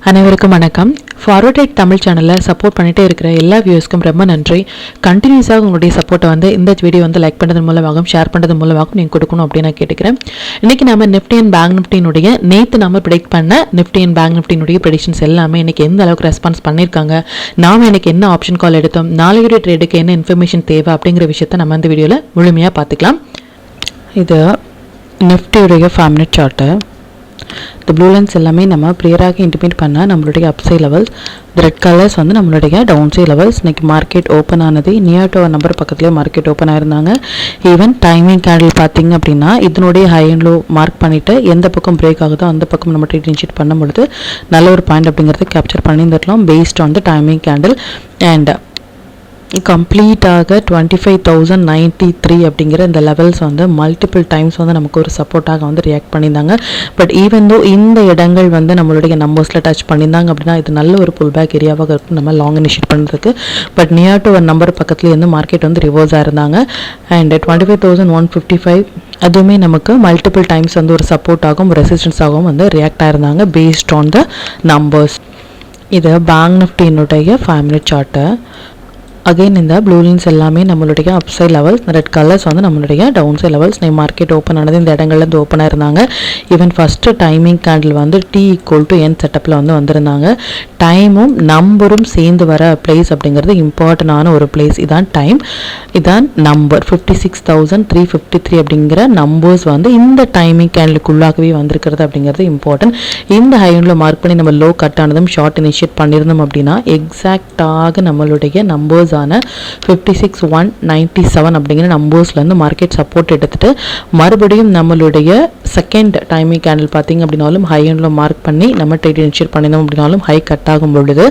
அனைவருக்கும் வணக்கம். Forward trade Tamil சேனலில் சப்போர்ட் பண்ணிகிட்டே இருக்கிற எல்லா வியூஸ்க்கும் ரொம்ப நன்றி. கண்டினியூஸாக உங்களுடைய சப்போர்ட்டை இந்த வீடியோ லைக் பண்ணுறது மூலமாகவும் ஷேர் பண்ணுறது மூலமாகவும் நீங்கள் கொடுக்கணும் அப்படின்னு நான் கேட்டுக்கிறேன். இன்றைக்கி நம்ம நிஃப்டி அண்ட் பேங்க் நிஃப்டினுடைய நேற்று நம்ம ப்ரெடிக்ட் பண்ண நிஃப்டி அண்ட் பேங்க் நிஃப்டினுடைய ப்ரெடிக்ஷன்ஸ் எல்லாமே இன்றைக்கி எந்த அளவுக்கு ரெஸ்பான்ஸ் பண்ணியிருக்காங்க, நாம் இன்றைக்கி என்ன ஆப்ஷன் கால் எடுத்தோம், நாளையுடைய ட்ரேடுக்கு என்ன இன்ஃபர்மேஷன் தேவை அப்படிங்கிற விஷயத்தை நம்ம இந்த வீடியோவில் முழுமையாக பார்த்துக்கலாம். இது நிஃப்டியுடைய 5 மினிட் சார்ட்டு. இந்த ப்ளூ லைன்ஸ் எல்லாமே நம்ம ப்ரியராக இன்டிமேட் பண்ணால் நம்மளுடைய அப்சை லெவல்ஸ், ரெட் கலர்ஸ் நம்மளுடைய டவுன் சை லெவல்ஸ். இன்றைக்கி மார்க்கெட் ஓப்பன் ஆனது நியர் டு நம்பர் பக்கத்துலேயே மார்க்கெட் ஓப்பன் ஆயிருந்தாங்க. ஈவன் டைமிங் கேண்டில் பார்த்திங்க அப்படின்னா இதனுடைய ஹை அண்ட் லோ மார்க் பண்ணிவிட்டு எந்த பக்கம் பிரேக் ஆகுதோ அந்த பக்கம் நம்ம ட்ரேட் இனிஷியேட் பண்ணும்பொழுது நல்ல ஒரு பாயிண்ட் அப்படிங்கிறது கேப்சர் பண்ணியிருந்துடலாம் based on the timing candle. And கம்ப்ளீட்டாக 25,093 அப்படிங்கிற இந்த லெவல்ஸ் மல்டிபிள் டைம்ஸ் நமக்கு ஒரு சப்போர்ட்டாக ரியாக்ட் பண்ணியிருந்தாங்க. பட் ஈவன் தோ இந்த இடங்கள் நம்மளுடைய நம்பர்ஸில் டச் பண்ணியிருந்தாங்க அப்படின்னா இது நல்ல ஒரு புல் பேக் ஏரியாவாக இருக்கும் நம்ம லாங் இனிஷியேட் பண்ணுறதுக்கு. பட் நியர் டு ஒரு நம்பர் பக்கத்துலேயே மார்க்கெட் ரிவர்ஸ் ஆயிருந்தாங்க. அண்ட் 25,155 அதுவுமே நமக்கு மல்டிபிள் டைம்ஸ் ஒரு சப்போர்ட்டாகவும் ரெசிஸ்டன்ஸாகவும் ரியாக்ட் ஆயிருந்தாங்க பேஸ்ட் ஆன் த நம்பர்ஸ். இது பேங்க் நிஃப்டியினுடைய 5 மினிட் சார்ட்டு. அகெயின் இந்த ப்ளூ லைன்ஸ் எல்லாமே நம்மளுடைய அப்சை லெவல்ஸ், ரெட் கலர்ஸ் நம்மளுடைய down side levels. Market open ஆனது இந்த இடங்கள்லேருந்து ஓப்பனாக இருந்தாங்க. Even first timing candle T=N செட்டப்பில் வந்திருந்தாங்க. டைமும் நம்பரும் சேர்ந்து வர பிளேஸ் அப்படிங்கிறது இம்பார்ட்டண்டான ஒரு பிளேஸ். இதான் டைம், இதான் நம்பர் 56,353 அப்படிங்கிற நம்பர்ஸ் இந்த டைமிங் கேண்டிலுக்குள்ளாகவே வந்திருக்கிறது அப்படிங்கிறது இம்பார்ட்டன்ட். இந்த ஹைண்டில் மார்க் பண்ணி நம்ம லோ கட் ஆனதும் ஷார்ட் இனிஷியேட் பண்ணியிருந்தோம் அப்படின்னா எக்ஸாக்டாக நம்மளுடைய நம்பர்ஸ் 56,197 அப்படிங்கிற நம்பர்ஸ்லேருந்து மார்க்கெட் சப்போர்ட் எடுத்துட்டு மறுபடியும் நம்மளுடைய செகண்ட் டைமிங் கேண்டில் பார்த்திங்க அப்படின்னாலும் ஹை எண்டில் மார்க் பண்ணி நம்ம ட்ரேட் இனிஷியேட் பண்ணியிருந்தோம் அப்படின்னாலும் ஹை கட் ஆகும் பொழுது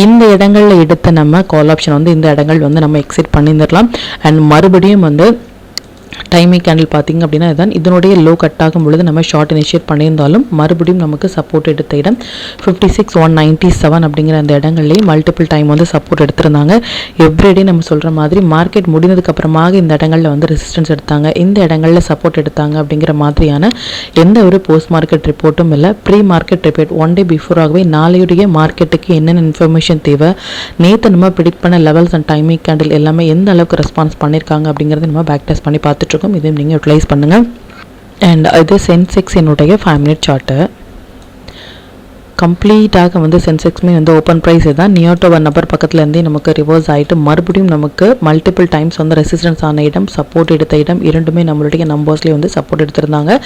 இந்த இடங்களில் எடுத்த நம்ம கால் ஆப்ஷன் இந்த இடங்கள் நம்ம எக்ஸிட் பண்ணியிருந்துடலாம். அண்ட் மறுபடியும் டைமிங் கேண்டில் பார்த்திங்க அப்படின்னா இதுதான் இதனுடைய லோ கட் ஆகும் பொழுது நம்ம ஷார்ட் இனிஷியேட் பண்ணியிருந்தாலும் மறுபடியும் நமக்கு சப்போர்ட் எடுத்த இடம் 56,197 அப்படிங்கிற அந்த இடங்கள்லேயே மல்டிபிள் டைம் சப்போர்ட் எடுத்திருந்தாங்க. எவ்ரிடே நம்ம சொல்கிற மாதிரி மார்க்கெட் முடிந்ததுக்கு அப்புறமாக இந்த இடங்களில் ரெசிஸ்டன்ஸ் எடுத்தாங்க, இந்த இடங்களில் சப்போர்ட் எடுத்தாங்க அப்படிங்கிற மாதிரியான எந்த ஒரு போஸ்ட் மார்க்கெட் ரிப்போர்ட்டும் இல்லை. ப்ரீ மார்க்கெட் ரிப்போர்ட் 1 டே பிஃபோராகவே நாளையுடைய மார்க்கெட்டுக்கு என்னென்ன இன்ஃபர்மேஷன் தேவை, நேற்று நம்ம ப்ரிடிக்ட் பண்ண லெவல்ஸ் அண்ட் டைமிங் கேண்டில் எல்லாமே எந்த அளவுக்கு ரெஸ்பான்ஸ் பண்ணியிருக்காங்க அப்படிங்கிறத நம்ம பேக் டெஸ்ட் பண்ணி பார்த்துட்டு இதையும் நீங்கள் யூட்டிலைஸ் பண்ணுங்கள். அண்ட் இது சென்செக்ஸ் என்னுடைய 5 மினிட் சார்ட்டு. கம்ப்ளீட்டாக சென்செக்ஸுமே ஓப்பன் ப்ரைஸ் தான் நியர் டு 1 நம்பர் பக்கத்துலேருந்தே நமக்கு ரிவர்ஸ் ஆகிட்டு மறுபடியும் நமக்கு மல்டிபிள் டைம்ஸ் ரெசிஸ்டன்ஸ் ஆன இடம், சப்போர்ட் எடுத்த இடம் இரண்டுமே நம்மளுடைய நம்பர்ஸ்லேயே சப்போர்ட் எடுத்திருந்தாங்க.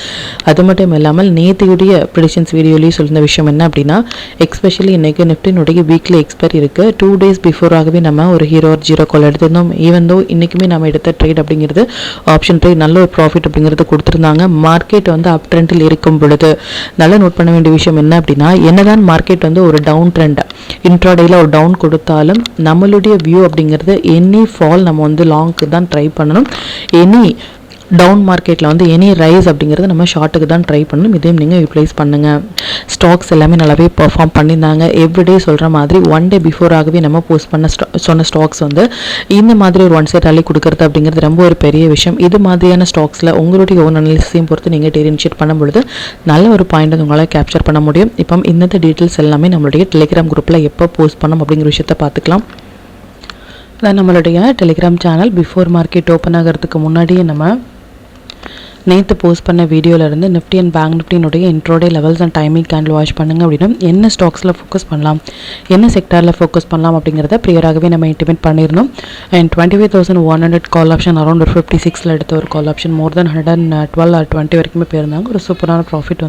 அது மட்டும் இல்லாமல் நேற்றையுடைய ப்ரெடிக்ஷன்ஸ் வீடியோலேயே சொல்லியிருந்த விஷயம் என்ன அப்படின்னா எக்ஸ்பெஷலி இன்றைக்கி நிஃப்டினுடைய வீக்லி எக்ஸ்பைரி இருக்குது. 2 டேஸ் பிஃபோராகவே நம்ம ஒரு ஹீரோ ஒரு ஜீரோ கால் எடுத்திருந்தோம். ஈவன் தோ இன்றைக்குமே நம்ம எடுத்த ட்ரேட் அப்படிங்கிறது ஆப்ஷன் ட்ரேட் நல்ல ஒரு ப்ராஃபிட் அப்படிங்கிறது கொடுத்துருந்தாங்க. மார்க்கெட் அப் ட்ரெண்டில் இருக்கும் பொழுது நல்லா நோட் பண்ண வேண்டிய விஷயம் என்ன அப்படின்னா என்னதான் மார்க்கெட் ஒரு டவுன் ட்ரெண்ட் இன்ட்ராடேல ஒரு டவுன் கொடுத்தாலும் நம்மளுடைய வியூ அப்படிங்கிறது எனி ஃபால் நம்ம லாங்க்கு தான் ட்ரை பண்ணணும். எனி டவுன் மார்க்கெட்டில் எனி ரைஸ் அப்படிங்கிறது நம்ம ஷார்ட்டுக்கு தான் ட்ரை பண்ணணும். இதையும் நீங்கள் யூட்டிலைஸ் பண்ணுங்கள். ஸ்டாக்ஸ் எல்லாமே நல்லாவே பெர்ஃபார்ம் பண்ணியிருந்தாங்க. எவ்ரிடே சொல்கிற மாதிரி 1 டே பிஃபோராகவே நம்ம போஸ்ட் பண்ண சொன்ன ஸ்டாக்ஸ் இந்த மாதிரி ஒரு 1 சைட் ரேலி கொடுக்கறது அப்படிங்கிறது ரொம்ப ஒரு பெரிய விஷயம். இது மாதிரியான ஸ்டாக்ஸில் உங்களுடைய ஓன் அனாலிசிஸையும் பொறுத்து நீங்கள் ட்ரேட் இனிஷியேட் பண்ணும்பொழுது நல்ல ஒரு பாயிண்ட் உங்களால் கேப்சர் பண்ண முடியும். இப்போ இந்த டீட்டெயில்ஸ் எல்லாமே நம்மளுடைய டெலிகிராம் குரூப்பில் எப்போ போஸ்ட் பண்ணோம் அப்படிங்கிற விஷயத்தை பார்த்துக்கலாம். அதான் நம்மளுடைய Telegram channel before market open ஆகிறதுக்கு முன்னாடியே நம்ம நேற்று போஸ்ட் பண்ண வீடியோவிலேருந்து நிஃப்டி அண்ட் பேங்க் நிஃப்டினுடைய intraday levels and timing candle watch பண்ணுங்க அப்படின்னா என்ன ஸ்டாக்ஸில் ஃபோக்கஸ் பண்ணலாம், என்ன செக்டாரில் ஃபோக்கஸ் பண்ணலாம் அப்படிங்கிறத ப்ரியராகவே நம்ம இன்டிமேட் பண்ணியிருந்தோம். அண்ட் 25,100 கால் ஆப்ஷன் அரௌண்ட் ஒரு 56 எடுத்த ஒரு call option more then 112 or 20 வரைக்குமே போயிருந்தாங்க. ஒரு சூப்பரான ப்ராஃபிட்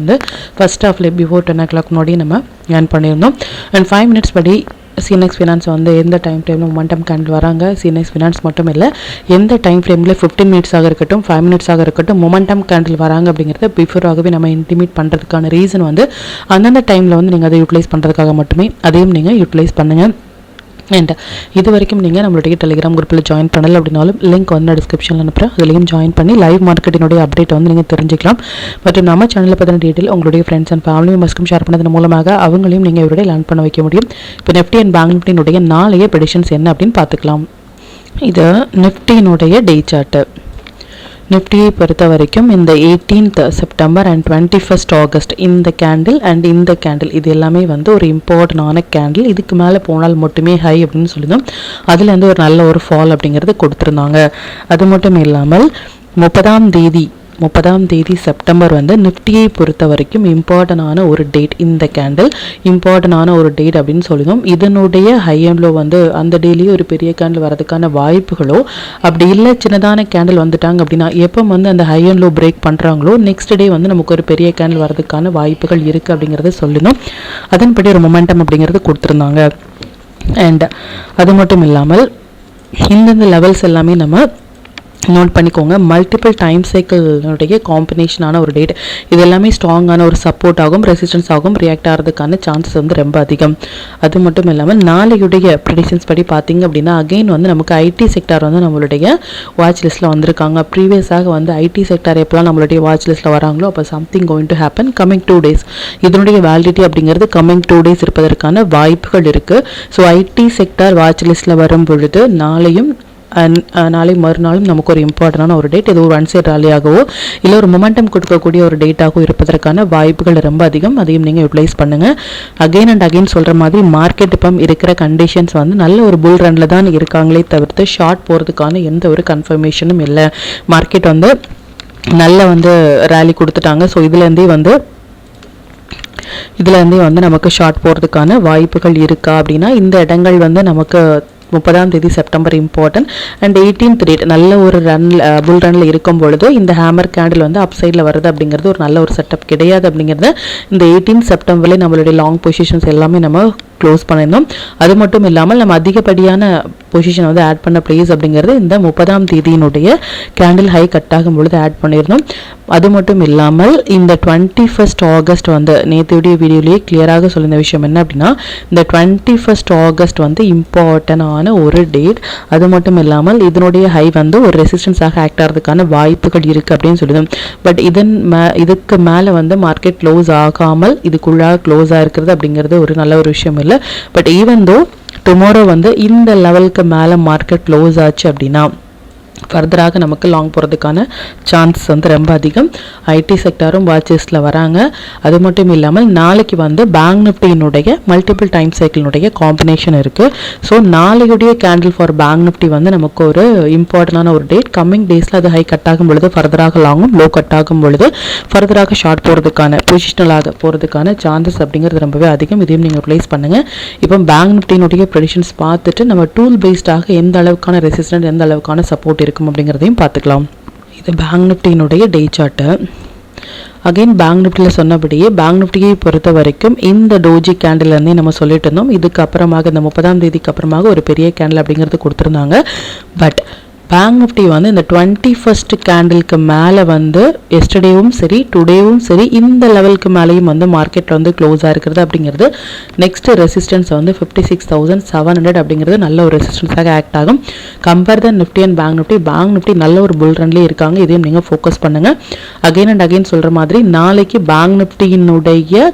ஃபர்ஸ்ட் ஹாஃப்ல பிஃபோர் 10 o'clock முன்னாடி நம்ம ஏர்ன் பண்ணியிருந்தோம். அண்ட் 5 மினிட்ஸ் படி சிஎன்எக்ஸ் ஃபினான்ஸ் எந்த டைமில் மொமெண்டம் கேண்டில் வராங்க, சிஎன்எக்ஸ் ஃபினான்ஸ் மட்டும் இல்லை எந்த டைம் ஃப்ரேமில் 15 மினிட்ஸாக இருக்கட்டும் 5 மினிட்ஸாக இருக்கட்டும் மொமெண்டம் கேண்டில் வராங்க அப்படிங்கிறத பிஃபோராகவே நம்ம இன்டிமேட் பண்ணுறதுக்கான ரீசன் அந்தந்த டைமில் நீங்கள் அதை யூட்டிலைஸ் பண்ணுறதுக்காக மட்டுமே. அதையும் நீங்கள் யூட்டிலைஸ் பண்ணுங்கள். அண்ட் இது வரைக்கும் நீங்கள் நம்மளுடைய டெலிகிராம் குரூப்பில் ஜாயின் பண்ணலை அப்படின்னாலும் லிங்க் டிஸ்கிரிப்ஷனில் அனுப்புகிறேன். அதுலேயும் ஜாயின் பண்ணி லைவ் மார்க்கெட்டினுடைய அப்டேட் நீங்கள் தெரிஞ்சுக்கலாம். மற்றும் நம்ம சேனலில் பற்றின டீட்டெயில் உங்களுடைய ஃப்ரெண்ட்ஸ் அண்ட் ஃபேமிலி மெம்பர்ஸ்க்கும் ஷேர் பண்ணதன் மூலமாக அவங்களையும் நீங்கள் இவருடைய லேர்ன் பண்ண வைக்க முடியும். இப்போ நிஃப்டி அண்ட் பேங்க் நிஃப்டினுடைய நாளைய ப்ரெடிக்ஷன்ஸ் என்ன அப்படின்னு பார்த்துக்கலாம். இது நிஃப்டியினுடைய டே சார்ட்டு. நிஃப்டியை பொறுத்த வரைக்கும் இந்த 18th September and 21st August இந்த கேண்டில் அண்ட் இந்த கேண்டில் இது எல்லாமே வந்து ஒரு இம்பார்ட்டண்டான கேண்டில். இதுக்கு மேலே போனால் மட்டுமே ஹை அப்படின்னு சொல்லியிருந்தோம். அதுலேருந்து ஒரு நல்ல ஒரு ஃபால் அப்படிங்கிறது கொடுத்துருந்தாங்க. அது மட்டும் இல்லாமல் 30ஆம் தேதி செப்டம்பர் வந்து நிஃப்டியை பொறுத்த வரைக்கும் இம்பார்ட்டண்டான ஒரு டேட். இந்த கேண்டில் இம்பார்ட்டண்டான ஒரு டேட் அப்படின்னு சொல்லியிருந்தோம். இதனுடைய ஹை அண்ட் லோ வந்து அந்த டேலேயே ஒரு பெரிய கேண்டில் வரதுக்கான வாய்ப்புகளோ, அப்படி இல்லை சின்னதான கேண்டில் வந்துட்டாங்க அப்படின்னா எப்போ வந்து அந்த ஹை அண்ட் லோ பிரேக் பண்ணுறாங்களோ நெக்ஸ்ட் டே வந்து நமக்கு ஒரு பெரிய கேண்டில் வரதுக்கான வாய்ப்புகள் இருக்குது அப்படிங்கிறத சொல்லினோம். அதன்படி ஒரு மொமெண்டம் அப்படிங்கிறது கொடுத்துருந்தாங்க. அண்ட் அது மட்டும் இல்லாமல் இந்தந்த லெவல்ஸ் எல்லாமே நம்ம நோட் பண்ணிக்கோங்க. மல்டிபிள் டைம் சைக்கிளுடைய காம்பினேஷனான ஒரு டேட். இது எல்லாமே ஸ்ட்ராங்கான ஒரு சப்போர்ட் ஆகும், ரெசிஸ்டன்ஸ் ஆகும், ரியாக்ட் ஆகிறதுக்கான சான்சஸ் வந்து ரொம்ப அதிகம். அது மட்டும் இல்லாமல் நாளையுடைய ப்ரெடிக்ஷன்ஸ் படி பார்த்தீங்க அப்படின்னா அகெயின் வந்து நமக்கு ஐடி செக்டார் வந்து நம்மளுடைய வாட்ச் லிஸ்ட்டில் வந்திருக்காங்க. ப்ரீவியஸாக வந்து ஐடி செக்டார் எப்போலாம் நம்மளுடைய வாட்ச் லிஸ்ட்டில் வராங்களோ அப்போ something going to happen coming 2 days. இதனுடைய வேலிடிட்டி அப்படிங்கிறது கமிங் 2 days இருப்பதற்கான வாய்ப்புகள் இருக்குது. ஸோ ஐடி செக்டார் வாட்ச் லிஸ்ட்டில் வரும் பொழுது நாளை மறுநாளும் நமக்கு ஒரு இம்பார்ட்டண்டான ஒரு டேட். இது ஒரு அன்சைட் ராலியாகவோ இல்லை ஒரு மொமெண்டம் கொடுக்கக்கூடிய ஒரு டேட்டாகவும் இருப்பதற்கான வாய்ப்புகள் ரொம்ப அதிகம். அதையும் நீங்கள் யூட்டிலைஸ் பண்ணுங்கள். அகெயின் அண்ட் அகெயின் சொல்கிற மாதிரி மார்க்கெட் இப்போ இருக்கிற கண்டிஷன்ஸ் வந்து நல்ல ஒரு புல் ரனில் தான் இருக்காங்களே தவிர்த்து ஷார்ட் போகிறதுக்கான எந்த ஒரு கன்ஃபர்மேஷனும் இல்லை. மார்க்கெட் வந்து நல்ல வந்து ரேலி கொடுத்துட்டாங்க. ஸோ இதுலேருந்தே வந்து நமக்கு ஷார்ட் போகிறதுக்கான வாய்ப்புகள் இருக்கா அப்படின்னா இந்த இடங்கள் வந்து நமக்கு 30ஆம் தேதி September important and 18th date நல்ல ஒரு புல் ரன்ல இருக்கும் பொழுது இந்த ஹேமர் கேண்டில் வந்து அப் சைடில் வருது அப்படிங்கிறது ஒரு நல்ல ஒரு செட்டப் கிடையாது அப்படிங்கிறத இந்த 18th செப்டம்பர்லேயே நம்மளுடைய லாங் பொசிஷன்ஸ் எல்லாமே நம்ம க்ளோஸ் பண்ணியிருந்தோம். அது மட்டும் இல்லாமல் நம்ம அதிகப்படியான பொசிஷன் வந்து ஆட் பண்ண ப்ளேஸ் அப்படிங்கிறது இந்த 30ஆம் தேதியினுடைய கேண்டில் ஹை கட் ஆகும் பொழுது ஆட் பண்ணியிருந்தோம். அது மட்டும் இல்லாமல் இந்த 21st ஆகஸ்ட் வந்து நேற்றுடைய வீடியோலேயே கிளியராக சொல்லியிருந்த விஷயம் என்ன அப்படின்னா இந்த 21st ஆகஸ்ட் வந்து இம்பார்ட்டண்டான ஒரு டேட். அது மட்டும் இல்லாமல் இதனுடைய ஹை வந்து ஒரு ரெசிஸ்டன்ஸாக ஆக்ட் ஆகிறதுக்கான வாய்ப்புகள் இருக்குது அப்படின்னு சொல்லியிருந்தோம். பட் இதுக்கு மேலே வந்து மார்க்கெட் க்ளோஸ் ஆகாமல் இதுக்குள்ளாக க்ளோஸ் ஆகிருக்கிறது அப்படிங்கிறது ஒரு நல்ல ஒரு விஷயம் இல்லை. பட் ஈவன் தோ டுமாரோ வந்து இந்த லெவலுக்கு மேலே மார்க்கெட் க்ளோஸ் ஆச்சு அப்படின்னா ஃபர்தராக நமக்கு லாங் போகிறதுக்கான சான்ஸ் வந்து ரொம்ப அதிகம். ஐடி செக்டாரும் வாட்சஸில் வராங்க. அது மட்டும் இல்லாமல் நாளைக்கு வந்து பேங்க் நிஃப்டியினுடைய மல்டிபிள் டைம் சைக்கிளினுடைய காம்பினேஷன் இருக்குது. ஸோ நாளையுடைய கேண்டில் ஃபார் பேங்க் நிஃப்டி வந்து நமக்கு ஒரு இம்பார்ட்டண்டான ஒரு டேட். கம்மிங் டேஸில் அது ஹை கட் ஆகும் பொழுது ஃபர்தராக லாங்கும், லோ கட் ஆகும் பொழுது ஃபர்தராக ஷார்ட் போகிறதுக்கான பொசிஷனலாக போகிறதுக்கான சான்சஸ் அப்படிங்கிறது ரொம்பவே அதிகம். இதையும் நீங்கள் ரிலைஸ் பண்ணுங்கள். இப்போ பேங்க் நிஃப்டியினுடைய ப்ரெடிக்ஷன்ஸ் பார்த்துட்டு நம்ம டூல் பேஸ்டாக எந்த அளவுக்கான ரெசிஸ்டன்ட் எந்த அளவுக்கான சப்போர்ட் இருக்கும் அப்படிங்கிறதையும் பார்த்துக்கலாம். இது பேங்க் நிஃப்டியினுடைய டே சார்ட்டு. அகைன் பேங்க் நிஃப்டியில் சொன்னபடியே பேங்க் நிஃப்டியை பொறுத்த வரைக்கும் இந்த டோஜி கேண்டில்லேருந்தே நம்ம சொல்லிட்டு இருந்தோம். இதுக்கு அப்புறமாக இந்த 30ஆம் தேதிக்கு அப்புறமாக ஒரு பெரிய கேண்டில் அப்படிங்கிறது கொடுத்துருந்தாங்க. பட் பேங்க் நிஃப்டி வந்து இந்த 21st கேண்டிலுக்கு மேலே வந்து எஸ்டர்டேவும் சரி டுடேவும் சரி இந்த லெவலுக்கு மேலேயும் வந்து மார்க்கெட் வந்து க்ளோஸ் ஆகிருக்கிறது அப்படிங்கிறது நெக்ஸ்ட் ரெசிஸ்டன்ஸ் வந்து 56,700 அப்படிங்கிறது நல்ல ஒரு ரெசிஸ்டன்ஸாக ஆக்ட் ஆகும். Compare the Nifty and bank Nifty நல்ல ஒரு புல் ரன்லேயே இருக்காங்க. இதையும் நீங்கள் ஃபோக்கஸ் பண்ணுங்கள். அகைன் அண்ட் அகைன் சொல்கிற மாதிரி நாளைக்கு பேங்க் நிஃப்டியினுடைய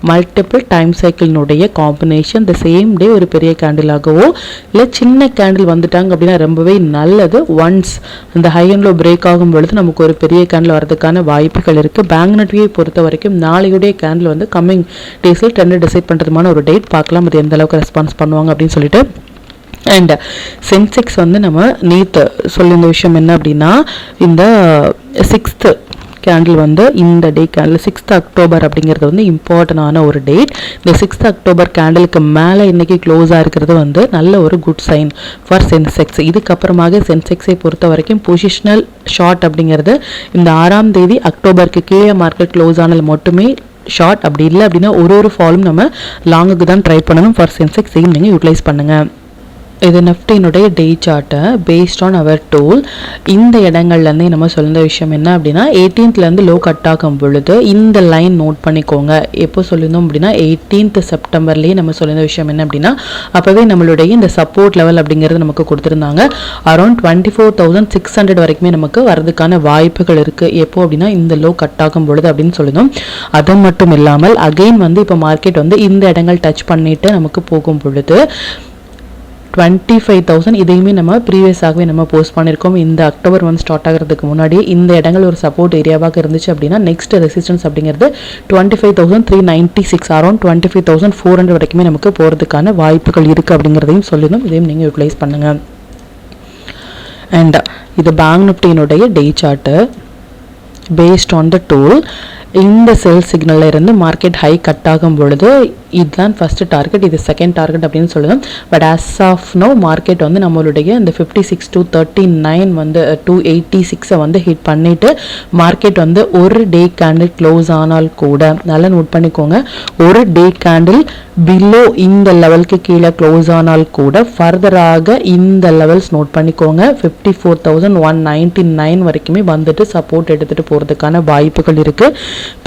மல்டிபிள் டைம் சைக்கிளினுடைய காம்பினேஷன் த சேம் டே ஒரு பெரிய கேண்டிலாகவோ இல்லை சின்ன கேண்டில் வந்துட்டாங்க அப்படின்னா ரொம்பவே நல்லது. ஒன்ஸ் இந்த ஹை அண்ட் லோ பிரேக் ஆகும் பொழுது நமக்கு ஒரு பெரிய கேண்டில் வரதுக்கான வாய்ப்புகள் இருக்குது. பேங்க் நிஃப்டியை பொறுத்த வரைக்கும் நாளையுடைய கேண்டில் வந்து கம்மிங் டேஸில் ட்ரெண்ட் டிசைட் பண்ணுறதுமான ஒரு டேட் பார்க்கலாம். அது எந்த அளவுக்கு ரெஸ்பான்ஸ் பண்ணுவாங்க அப்படின்னு சொல்லிட்டு. அண்ட் சென்செக்ஸ் வந்து நம்ம நேற்று சொல்லியிருந்த விஷயம் என்ன அப்படின்னா இந்த 6th கேண்டில் வந்து இந்த டே கேண்டில் 6th அக்டோபர் அப்படிங்கிறது வந்து இம்பார்ட்டண்டான ஒரு டேட். இந்த 6th அக்டோபர் கேண்டிலுக்கு மேலே இன்றைக்கி க்ளோஸ் ஆகிருக்கிறது வந்து நல்ல ஒரு குட் சைன் ஃபார் சென்செக்ஸ். இதுக்கப்புறமாக சென்செக்ஸை பொறுத்த வரைக்கும் பொசிஷனல் ஷார்ட் அப்படிங்கிறது இந்த 6ஆம் தேதி அக்டோபருக்கு கீழே மார்க்கெட் க்ளோஸ் ஆனால் மட்டுமே ஷார்ட். அப்படி இல்லை அப்படின்னா ஒரு ஃபாலும் நம்ம லாங்குக்கு தான் ட்ரை பண்ணணும். ஃபார் சென்செக்ஸ் நீங்கள் யூட்டிலைஸ் பண்ணுங்கள். இது நிஃப்டியினுடைய டே சார்ட்டை பேஸ்ட் ஆன் அவர் டூல். இந்த இடங்கள்லேருந்தே நம்ம சொல்லியிருந்த விஷயம் என்ன அப்படின்னா 18th லோ கட் ஆகும் பொழுது இந்த லைன் நோட் பண்ணிக்கோங்க. எப்போ சொல்லியிருந்தோம் அப்படின்னா 18th செப்டம்பர்லேயே நம்ம சொல்லியிருந்த விஷயம் என்ன அப்படின்னா அப்போவே நம்மளுடைய இந்த சப்போர்ட் லெவல் அப்படிங்கிறது நமக்கு கொடுத்துருந்தாங்க. அரௌண்ட் 24,600 வரைக்குமே நமக்கு வரதுக்கான வாய்ப்புகள் இருக்குது. எப்போ அப்படின்னா இந்த லோ கட் ஆகும் பொழுது அப்படின்னு சொல்லியிருந்தோம். அது மட்டும் இல்லாமல் அகெயின் வந்து இப்போ மார்க்கெட் வந்து இந்த இடங்கள் டச் பண்ணிட்டு நமக்கு போகும் பொழுது 25,000 இதையுமே நம்ம ப்ரீவியஸாகவே நம்ம போஸ்ட் பண்ணியிருக்கோம். இந்த அக்டோபர் வந்து ஸ்டார்ட் ஆகிறதுக்கு முன்னாடி இந்த இடங்கள் ஒரு சப்போர்ட் ஏரியாவாக இருந்துச்சு அப்படின்னா நெக்ஸ்ட் ரெசிஸ்டன்ஸ் அப்படிங்கிறது 25,396 அரௌண்ட் 25,400 வரைக்குமே நமக்கு போகிறதுக்கான வாய்ப்புகள் இருக்குது அப்படிங்கிறதையும் சொல்லிடும். இதையும் நீங்கள் யூட்டிலைஸ் பண்ணுங்கள். அண்ட் இது பேங்க் நிஃப்டியினுடைய day chart based on the tool. இந்த செல் சிக்னலில் இருந்து மார்க்கெட் ஹை கட் ஆகும் பொழுது இதுதான் ஃபஸ்ட்டு டார்கெட், இது செகண்ட் டார்கெட் அப்படின்னு சொல்லுவோம். But as of now market வந்து நம்மளுடைய இந்த 56 to 39 வந்து 286 வந்து ஹிட் பண்ணிவிட்டு மார்க்கெட் வந்து ஒரு டே கேண்டில் க்ளோஸ் ஆனால் கூட நல்லா நோட் பண்ணிக்கோங்க, ஒரு டே கேண்டில் பிலோ இந்த லெவலுக்கு கீழே க்ளோஸ் ஆனால் கூட ஃபர்தராக இந்த லெவல்ஸ் நோட் பண்ணிக்கோங்க 54,199 வரைக்குமே வந்துட்டு சப்போர்ட் எடுத்துகிட்டு போகிறதுக்கான வாய்ப்புகள் இருக்குது.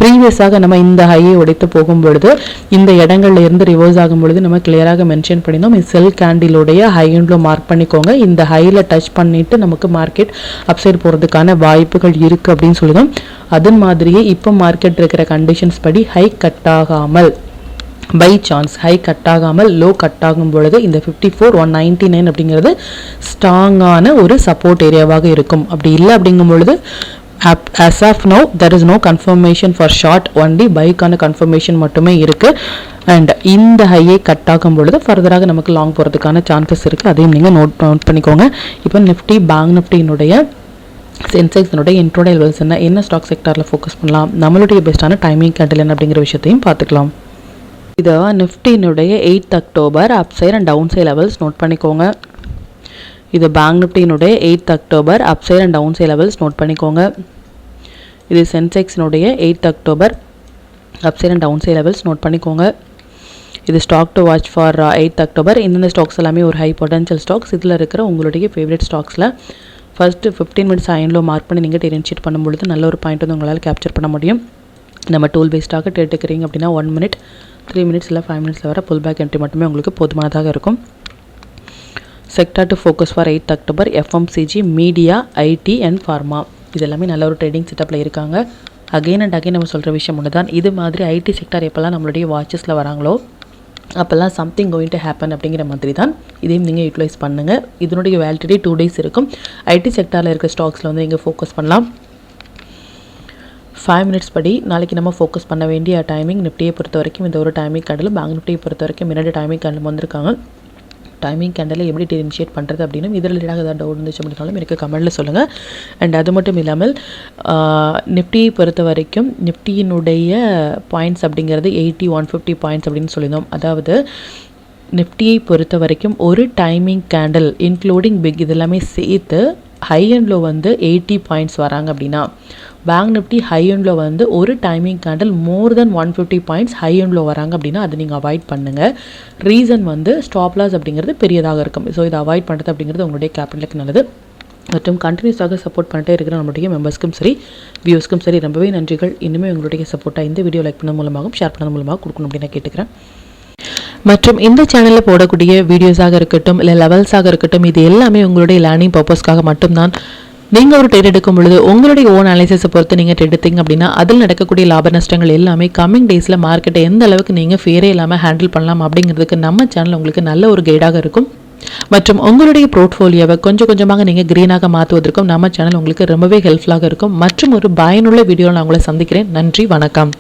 ப்ரீவியஸாக நம்ம இந்த ஹையை உடைத்து போகும் பொழுது இந்த இடங்கள்ல இருந்து ரிவர்ஸ் ஆகும் பொழுது நம்ம கிளியராக மென்ஷன் பண்ணியிருந்தோம். செல் கேண்டிலுடைய ஹை அண்ட் லோ மார்க் பண்ணிக்கோங்க. இந்த ஹைல டச் பண்ணிட்டு நமக்கு மார்க்கெட் அப்சைட் போகிறதுக்கான வாய்ப்புகள் இருக்குது அப்படின்னு சொல்லிடும். அது மாதிரியே இப்போ மார்க்கெட் இருக்கிற கண்டிஷன்ஸ் படி ஹை கட் ஆகாமல் பை சான்ஸ் ஹை கட் ஆகாமல் லோ கட் ஆகும் பொழுது இந்த 54,199 அப்படிங்கிறது ஸ்ட்ராங்கான ஒரு சப்போர்ட் ஏரியாவாக இருக்கும். அப்படி இல்லை அப்படிங்கும் பொழுது as of now there is no confirmation for short, only buyக்கான கன்ஃபர்மேஷன் மட்டுமே இருக்கு. அண்ட் இந்த ஹையை கட் ஆகும் பொழுது ஃபர்தராக நமக்கு லாங் போகிறதுக்கான சான்சஸ் இருக்குது. அதையும் நீங்கள் நோட் பண்ணிக்கோங்க. இப்போ நிஃப்டி பேங்க் நிஃப்டியினுடைய சென்செக்ஸினுடைய இன்ட்ரோடே லெவல்ஸ் என்ன ஸ்டாக் செக்டாரில் ஃபோக்கஸ் பண்ணலாம், நம்மளுடைய பெஸ்ட்டான டைமிங் கேண்டில் என்ன அப்படிங்கிற விஷயத்தையும் பார்த்துக்கலாம். இதை நிஃப்டியினுடைய 8th October upside and down side levels note பண்ணிக்கோங்க. இது பேங்க் நிஃப்டியினுடைய 8th October upside and down side levels note பண்ணிக்கோங்க. இது சென்செக்ஸினுடைய 8th October upside and down side levels note பண்ணிக்கோங்க. இது stock to watch for 8th October. இந்த stocks எல்லாமே ஒரு ஹை பொட்டன்ஷியல் ஸ்டாக்ஸ். இதில் இருக்கிற உங்களுடைய ஃபேவரட் ஸ்டாக்ஸில் ஃபஸ்ட்டு 15 மினிட்ஸ் ஐன்லோ மார்க் பண்ணி நீங்கள் டெரின்ஷீட் பண்ணும்பொழுது நல்ல ஒரு பாயிண்ட் வந்து உங்களால் கேப்சர் பண்ண முடியும். நம்ம டூல் பேஸ்டாக எடுத்துக்கிறீங்க அப்படின்னா 1 மினிட் 3 மினிட்ஸ் இல்லை 5 மினிட்ஸில் வர புல் பேக் என்ட்ரி மட்டுமே உங்களுக்கு போதுமானதாக இருக்கும். Sector to focus for 8th October FMCG, media, IT and pharma இது எல்லாமே நல்ல ஒரு ட்ரேடிங் செட்டப்பில் இருக்காங்க. அகெயின் அண்ட் அகெயின் நம்ம சொல்கிற விஷயம் ஒன்று தான், இது மாதிரி ஐடி செக்டார் எப்போல்லாம் நம்மளுடைய வாட்சஸில் வராங்களோ அப்போல்லாம் சம்திங் கோயிங் டு ஹேப்பன் அப்படிங்கிற மாதிரி தான் இதையும் நீங்கள் யூட்டிலைஸ் பண்ணுங்கள். இதனுடைய வேலிடிட்டி 2 days இருக்கும். ஐடி செக்டாரில் இருக்க ஸ்டாக்ஸில் வந்து நீங்கள் ஃபோக்கஸ் பண்ணலாம். 5 மினிட்ஸ் படி நாளைக்கு நம்ம ஃபோக்கஸ் பண்ண வேண்டிய டைமிங் நிஃப்டியை பொறுத்த வரைக்கும் இந்த ஒரு டைமிங் கேண்டில், பேங்க் நிஃப்டியை பொறுத்த வரைக்கும் 2 டைமிங் கேண்டில் வந்திருக்காங்க. டைமிங் கேண்டில் எப்படி இனிஷியேட் பண்ணுறது அப்படின்னு இதில் ரிலேட்டாக ஏதாவது டவுட் இருந்துச்சு அப்படின்னாலும் எனக்கு கமெண்ட்டில் சொல்லுங்கள். அண்ட் அது மட்டும் இல்லாமல் நிஃப்டியை பொறுத்த வரைக்கும் நிஃப்டியினுடைய பாயிண்ட்ஸ் அப்படிங்கிறது 80, 150 பாயிண்ட்ஸ் அப்படின்னு சொல்லியிருந்தோம். அதாவது நிஃப்டியை பொறுத்த வரைக்கும் ஒரு டைமிங் கேண்டில் இன்க்ளூடிங் பிக் இதெல்லாமே சேர்த்து ஹை அண்ட் லோ வந்து 80 பாயிண்ட்ஸ் வராங்க அப்படின்னா bank Nifty high and low வந்து ஒரு timing candle more then 150 points high and low வராங்க அப்படின்னா அதை நீங்கள் அவாய்ட் பண்ணுங்கள். ரீசன் வந்து ஸ்டாப் லாஸ் அப்படிங்கிறது பெரியதாக இருக்கும். ஸோ இதை அவாய்ட் பண்ணுறது அப்படிங்கிறது உங்களுடைய கேபிட்டலுக்கு நல்லது. மற்றும் கண்டினியூஸாக சப்போர்ட் பண்ணிட்டே இருக்கிற நம்மளுடைய மெம்பர்ஸ்க்கும் சரி வியூஸ்க்கும் சரி ரொம்பவே நன்றிகள். இன்னுமே உங்களுடைய சப்போர்ட்டாக இந்த வீடியோ லைக் பண்ண மூலமாகவும் ஷேர் பண்ண மூலமாக கொடுக்கணும் அப்படின்னு நான் கேட்டுக்கிறேன். மற்றும் இந்த சேனலில் போடக்கூடிய வீடியோஸாக இருக்கட்டும் இல்லை லெவல்ஸாக இருக்கட்டும் இது எல்லாமே உங்களுடைய லேர்னிங் பர்பஸ்க்காக மட்டும்தான். நீங்கள் ஒரு ட்ரேட் எடுக்கும் பொழுது உங்களுடைய ஓன் அனாலிசிஸை பொறுத்து நீங்கள் ட்ரேட் எடுத்தீங்க அப்படின்னா அதில் நடக்கக்கூடிய லாப நஷ்டங்கள் எல்லாமே கம்மிங் டேஸில் மார்க்கெட்டை எந்த அளவுக்கு நீங்கள் ஃபேரே இல்லாமல் ஹேண்டில் பண்ணலாம் அப்படிங்கிறதுக்கு நம்ம சேனல் உங்களுக்கு நல்ல ஒரு கைடாக இருக்கும். மற்றும் உங்களுடைய போர்ட்ஃபோலியோவை கொஞ்சம் கொஞ்சமாக நீங்கள் க்ரீனாக மாற்றுவதற்கும் நம்ம சேனல் உங்களுக்கு ரொம்பவே ஹெல்ப்ஃபுல்லாக இருக்கும். மற்றும் ஒரு பயனுள்ள வீடியோவில் நான் உங்களை சந்திக்கிறேன். நன்றி, வணக்கம்.